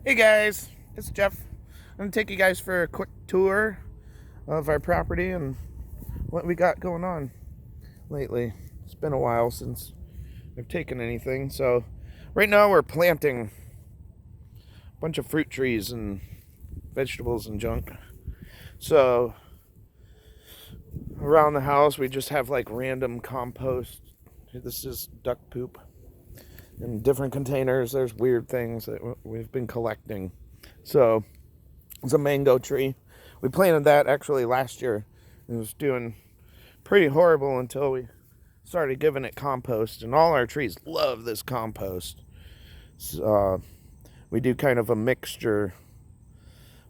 Hey guys, it's Jeff. I'm going to take you guys for a quick tour of our property and what we got going on lately. It's been a while since I've taken anything, so right now we're planting a bunch of fruit trees and vegetables and junk. So around the house we just have like random compost. This is duck poop in different containers. There's weird things that we've been collecting. So it's a mango tree. We planted that actually last year. It was doing pretty horrible until we started giving it compost, and all our trees love this compost. We do kind of a mixture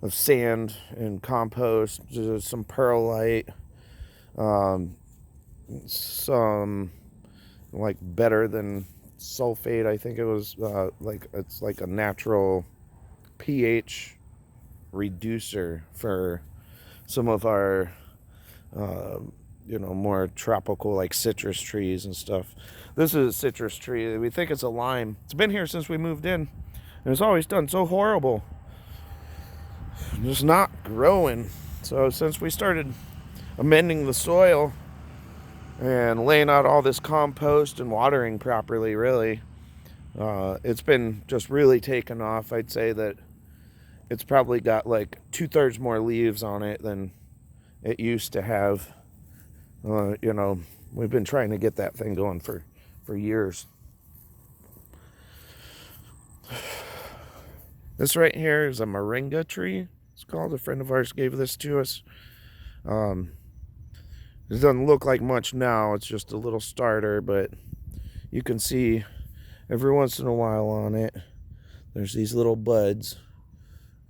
of sand and compost, some perlite, um, some like better than sulfate. I think it was like it's like a natural pH reducer for some of our uh, more tropical like citrus trees and stuff. This is a citrus tree. We think it's a lime. It's been here since we moved in, and it's always done so horrible. Just not growing. So since we started amending the soil and laying out all this compost and watering properly, really, it's been just really taken off. I'd say that it's probably got like 2/3 more leaves on it than it used to have. We've been trying to get that thing going for years. This right here is a moringa tree. It's called. A friend of ours gave this to us. Um, it doesn't look like much now. It's just a little starter, but you can see every once in a while on it, there's these little buds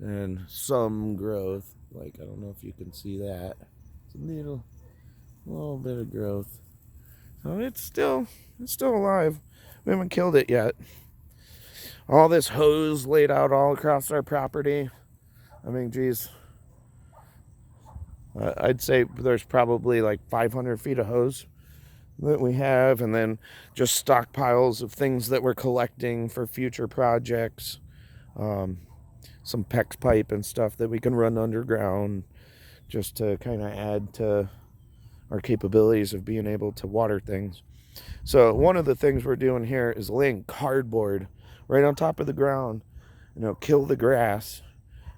and some growth. Like, I don't know if you can see that. It's a little bit of growth. So it's still alive. We haven't killed it yet. All this hose laid out all across our property. I mean, geez, I'd say there's probably like 500 feet of hose that we have, and then just stockpiles of things that we're collecting for future projects. Some PEX pipe and stuff that we can run underground just to kind of add to our capabilities of being able to water things. So one of the things we're doing here is laying cardboard right on top of the ground, kill the grass.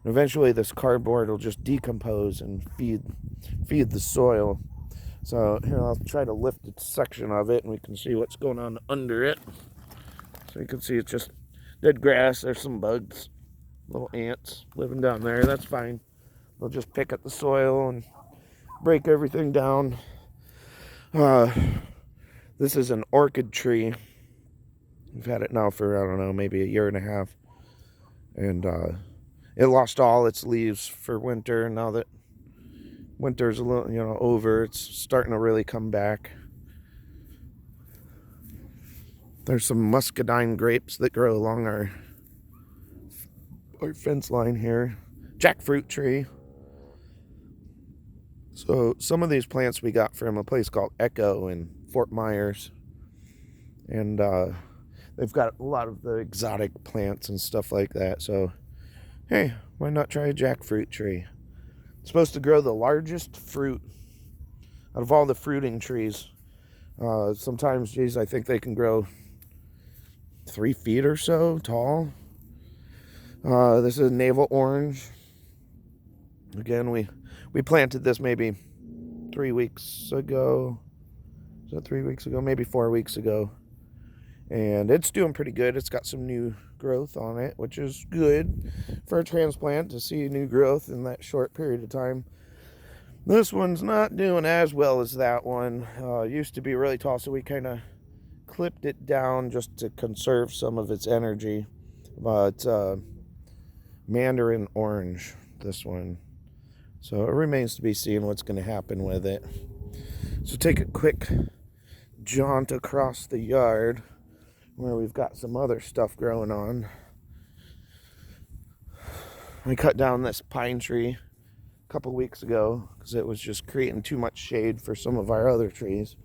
And eventually this cardboard will just decompose and feed the soil. So here, I'll try to lift a section of it and we can see what's going on under it. So you can see it's just dead grass. There's some bugs, little ants living down there. That's fine. They'll just pick at the soil and break everything down. This is an orchid tree. We've had it now for, I don't know, maybe a year and a half. And it lost all its leaves for winter. Now that winter's a little, over, it's starting to really come back. There's some muscadine grapes that grow along our fence line here. Jackfruit tree. So some of these plants we got from a place called Echo in Fort Myers. And they've got a lot of the exotic plants and stuff like that. So, hey, why not try a jackfruit tree? It's supposed to grow the largest fruit out of all the fruiting trees. Sometimes, geez, I think they can grow 3 feet or so tall. This is navel orange. Again, we planted this maybe 3 weeks ago. Is that 3 weeks ago? Maybe 4 weeks ago. And it's doing pretty good. It's got some new growth on it, which is good for a transplant to see new growth in that short period of time. This one's not doing as well as that one. Used to be really tall, so we kind of clipped it down just to conserve some of its energy. But mandarin orange, this one. So it remains to be seen what's going to happen with it. So take a quick jaunt across the yard where we've got some other stuff growing on. I cut down this pine tree a couple weeks ago because it was just creating too much shade for some of our other trees.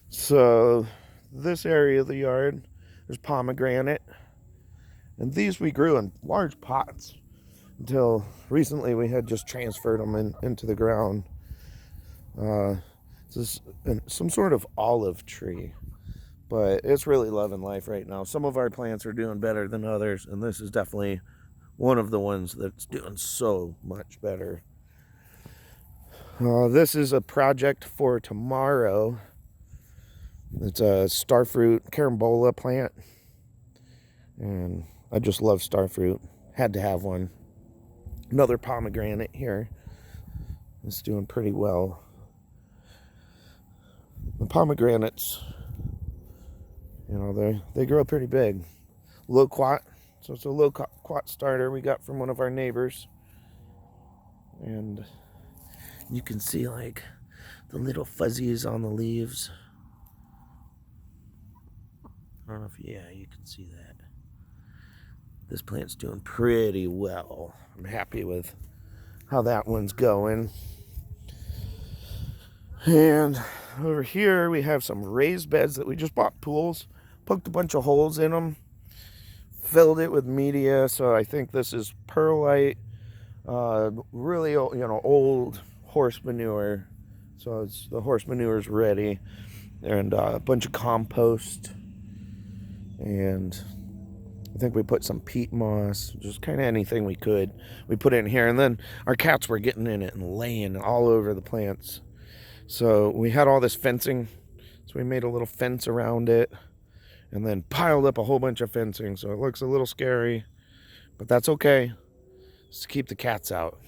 So this area of the yard, there's pomegranate, And these we grew in large pots until recently we had just transferred them into the ground. This is some sort of olive tree, but it's really loving life right now. Some of our plants are doing better than others, and this is definitely one of the ones that's doing so much better. This is a project for tomorrow. It's a starfruit carambola plant, and I just love starfruit. Had to have one. Another pomegranate here. It's doing pretty well. The pomegranates, you know, they grow pretty big. Loquat, so it's a loquat starter we got from one of our neighbors, and you can see like the little fuzzies on the leaves. I don't know if, yeah, you can see that. This plant's doing pretty well. I'm happy with how that one's going. And over here we have some raised beds that we just bought pools, poked a bunch of holes in them, filled it with media. So I think this is perlite, really old, old horse manure. So the horse manure is ready, and a bunch of compost, and I think we put some peat moss, just kind of anything we could. We put in here, and then our cats were getting in it and laying all over the plants. So we had all this fencing, so we made a little fence around it, and then piled up a whole bunch of fencing. So it looks a little scary, but that's okay. Just keep the cats out.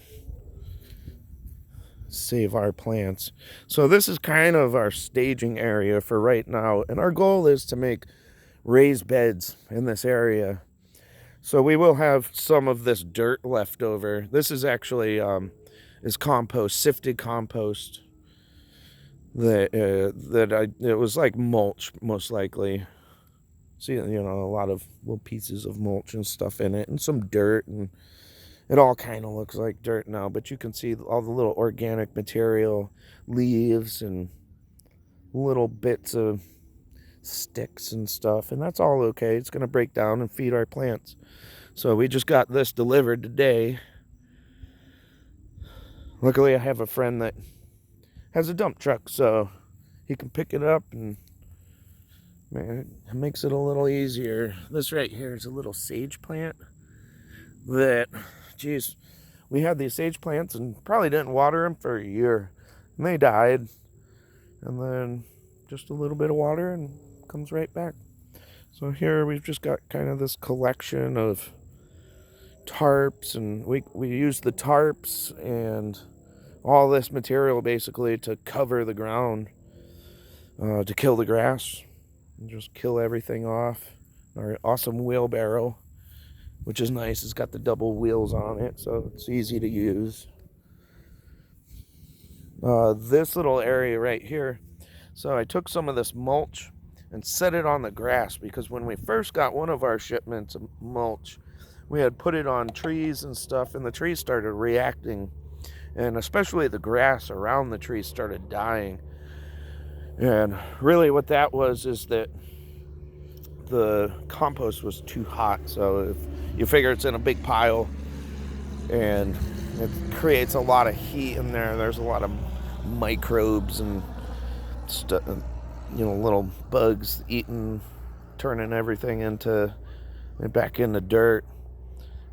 Save our plants. So this is kind of our staging area for right now, and our goal is to make raised beds in this area. So we will have some of this dirt left over. This is actually is compost, sifted compost. It was like mulch, most likely. See, a lot of little pieces of mulch and stuff in it, and some dirt, and it all kind of looks like dirt now, but you can see all the little organic material, leaves, and little bits of sticks and stuff, and that's all okay. It's going to break down and feed our plants. So we just got this delivered today. Luckily, I have a friend that has a dump truck, so he can pick it up, and man, it makes it a little easier. This right here is a little sage plant that, geez, we had these sage plants and probably didn't water them for a year, and they died. And then just a little bit of water and comes right back. So here we've just got kind of this collection of tarps, and we use the tarps and all this material basically to cover the ground, to kill the grass and just kill everything off. Our awesome wheelbarrow, which is nice, it's got the double wheels on it, so it's easy to use. This little area right here, so I took some of this mulch and set it on the grass, because when we first got one of our shipments of mulch, we had put it on trees and stuff, and the trees started reacting, and especially the grass around the trees started dying. And really what that was is that the compost was too hot. So if you figure it's in a big pile and it creates a lot of heat in there, there's a lot of microbes and stuff, little bugs eating, turning everything back into dirt.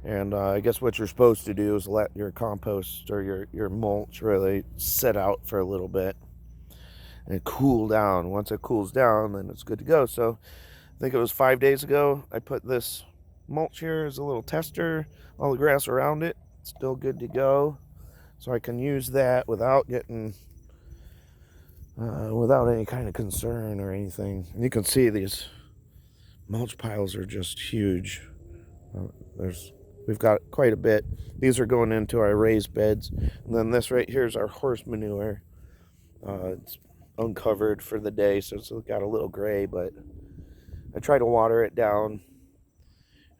And I guess what you're supposed to do is let your compost or your mulch really set out for a little bit and cool down. Once it cools down, then it's good to go. So I think it was 5 days ago, I put this mulch here as a little tester, all the grass around it, still good to go. So I can use that without getting, without any kind of concern or anything. And you can see these mulch piles are just huge. We've got quite a bit. These are going into our raised beds. And then this right here is our horse manure. It's uncovered for the day, so it's got a little gray, but I try to water it down,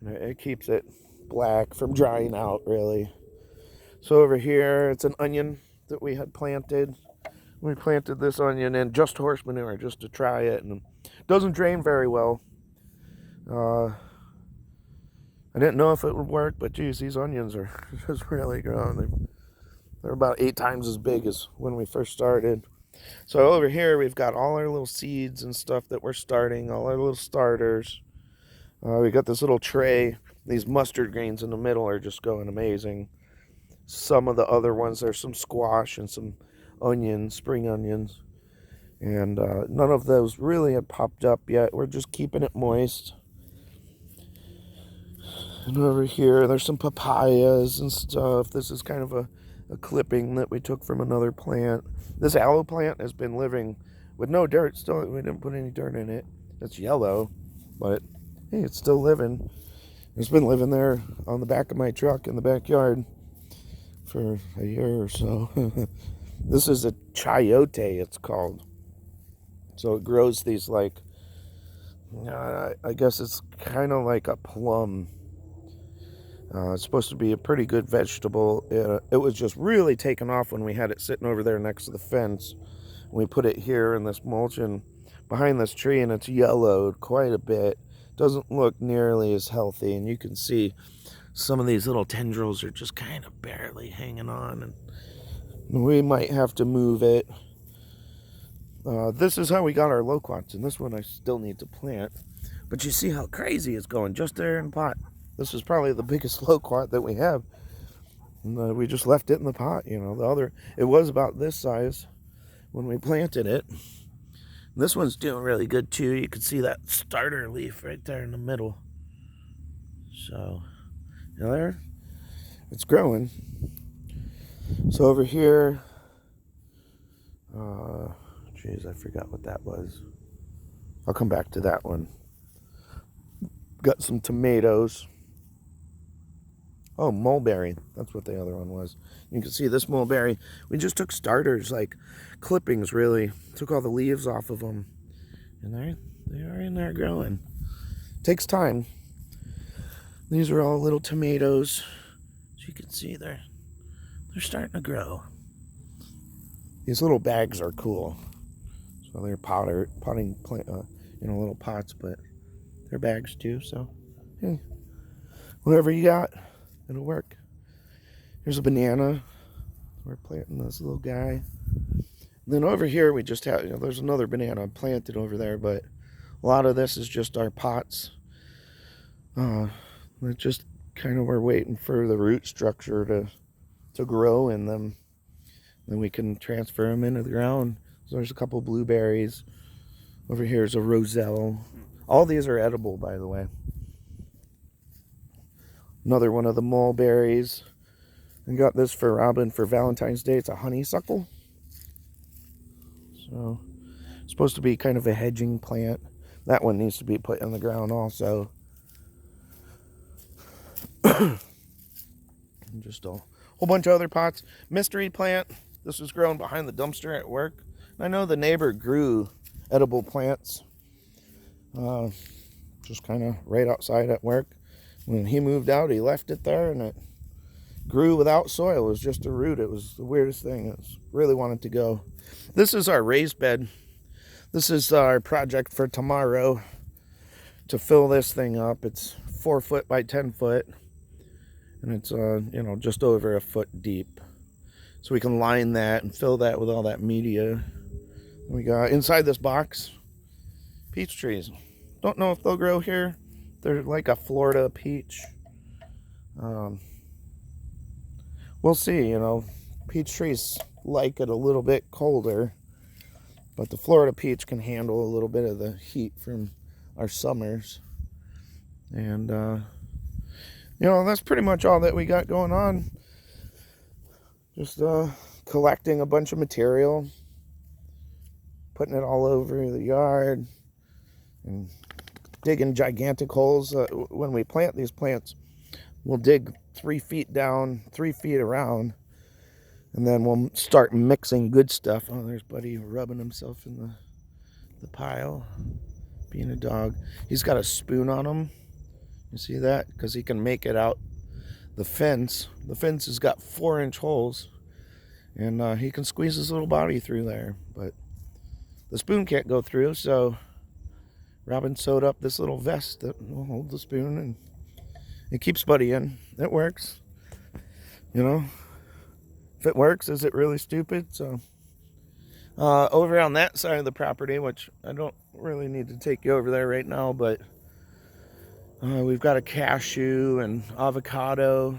and it keeps it black from drying out, really. So over here, it's an onion that we had planted. We planted this onion in just horse manure, just to try it, and it doesn't drain very well. I didn't know if it would work, but geez, these onions are just really growing. They're about 8 times as big as when we first started. So over here, we've got all our little seeds and stuff that we're starting, all our little starters. We got this little tray. These mustard greens in the middle are just going amazing. Some of the other ones, there's some squash and some onions, spring onions. And none of those really have popped up yet. We're just keeping it moist. And over here, there's some papayas and stuff. This is kind of a clipping that we took from another plant. This aloe plant has been living with no dirt. Still, we didn't put any dirt in it. It's yellow, but hey, it's still living. It's been living there on the back of my truck in the backyard for a year or so. This is a chayote, it's called. So it grows these like, I guess it's kind of like a plum. It's supposed to be a pretty good vegetable. It was just really taken off when we had it sitting over there next to the fence. We put it here in this mulch and behind this tree, and it's yellowed quite a bit. Doesn't look nearly as healthy, and you can see some of these little tendrils are just kind of barely hanging on, and we might have to move it. This is how we got our loquats, and this one I still need to plant. But you see how crazy it's going just there in the pot. This is probably the biggest loquat that we have. And we just left it in the pot, you know. The other, it was about this size when we planted it. This one's doing really good too. You can see that starter leaf right there in the middle. So, you know, there, it's growing. So over here, geez, I forgot what that was. I'll come back to that one. Got some tomatoes. Oh, mulberry. That's what the other one was. You can see this mulberry. We just took starters, like clippings, really. Took all the leaves off of them. And they are in there growing. Takes time. These are all little tomatoes. As you can see, they're starting to grow. These little bags are cool. So they're potting plant, little pots, but they're bags too. So, hey, whatever you got, it'll work. Here's a banana. We're planting this little guy. And then over here we just have, there's another banana planted over there, but a lot of this is just our pots. It just kind of, we're waiting for the root structure to grow in them. Then we can transfer them into the ground. So there's a couple blueberries. Over here is a roselle. All these are edible, by the way. Another one of the mulberries. I got this for Robin for Valentine's Day. It's a honeysuckle. So, it's supposed to be kind of a hedging plant. That one needs to be put in the ground also. Just a whole bunch of other pots. Mystery plant. This was grown behind the dumpster at work. I know the neighbor grew edible plants just kind of right outside at work. When he moved out, he left it there, and it grew without soil. It was just a root. It was the weirdest thing. It really wanted to go. This is our raised bed. This is our project for tomorrow to fill this thing up. It's 4 foot by 10 foot, and it's just over a foot deep. So we can line that and fill that with all that media. We got inside this box peach trees. Don't know if they'll grow here. They're like a Florida peach. We'll see, peach trees like it a little bit colder, but the Florida peach can handle a little bit of the heat from our summers. And that's pretty much all that we got going on. Just collecting a bunch of material, putting it all over the yard, and digging gigantic holes. When we plant these plants, we'll dig 3 feet down, 3 feet around, and then we'll start mixing good stuff. Oh, there's Buddy rubbing himself in the pile, being a dog. He's got a spoon on him. You see that? Because he can make it out the fence. The fence has got 4-inch holes, and he can squeeze his little body through there, but the spoon can't go through. So Robin sewed up this little vest that will hold the spoon, It keeps Buddy in. It works. You know, if it works, is it really stupid? So, over on that side of the property, which I don't really need to take you over there right now, but we've got a cashew and avocado.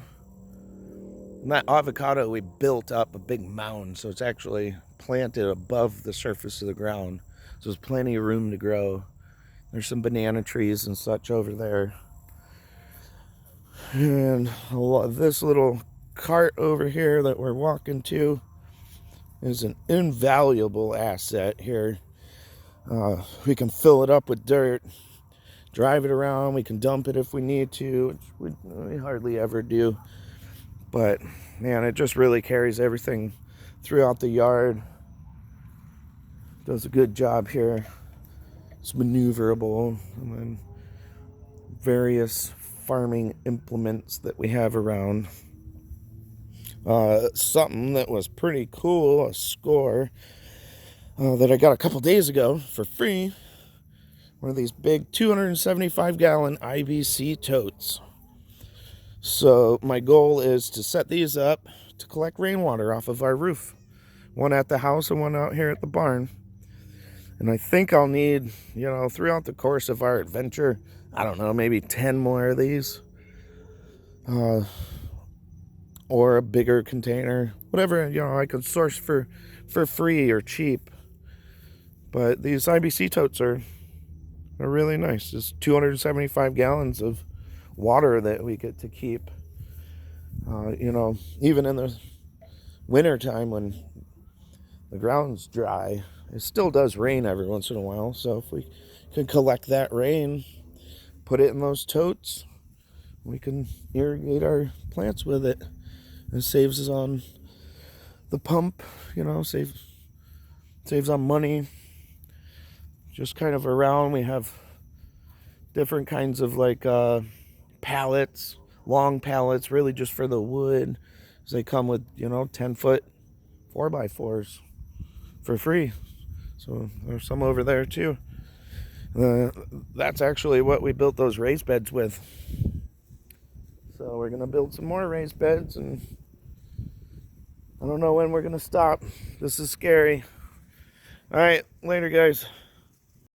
And that avocado, we built up a big mound, so it's actually planted above the surface of the ground. So there's plenty of room to grow. There's some banana trees and such over there. And this little cart over here that we're walking to is an invaluable asset here. We can fill it up with dirt, drive it around, we can dump it if we need to, which we hardly ever do. But man, it just really carries everything throughout the yard. Does a good job here. It's maneuverable. And then various farming implements that we have around. Something that was pretty cool, a score that I got a couple days ago for free. One of these big 275-gallon IBC totes. So my goal is to set these up to collect rainwater off of our roof. One at the house and one out here at the barn. And I think I'll need, throughout the course of our adventure, I don't know, maybe 10 more of these. Or a bigger container. Whatever, I could source for free or cheap. But these IBC totes are really nice. Just 275 gallons of water that we get to keep. Even in the winter time when the ground's dry, it still does rain every once in a while. So if we can collect that rain, put it in those totes, we can irrigate our plants with it. It saves us on the pump, saves on money. Just kind of around, we have different kinds of pallets, long pallets, really just for the wood. So they come with 10-foot 4x4s for free. So there's some over there too. That's actually what we built those raised beds with. So we're gonna build some more raised beds, and I don't know when we're gonna stop. This is scary. All right, later guys.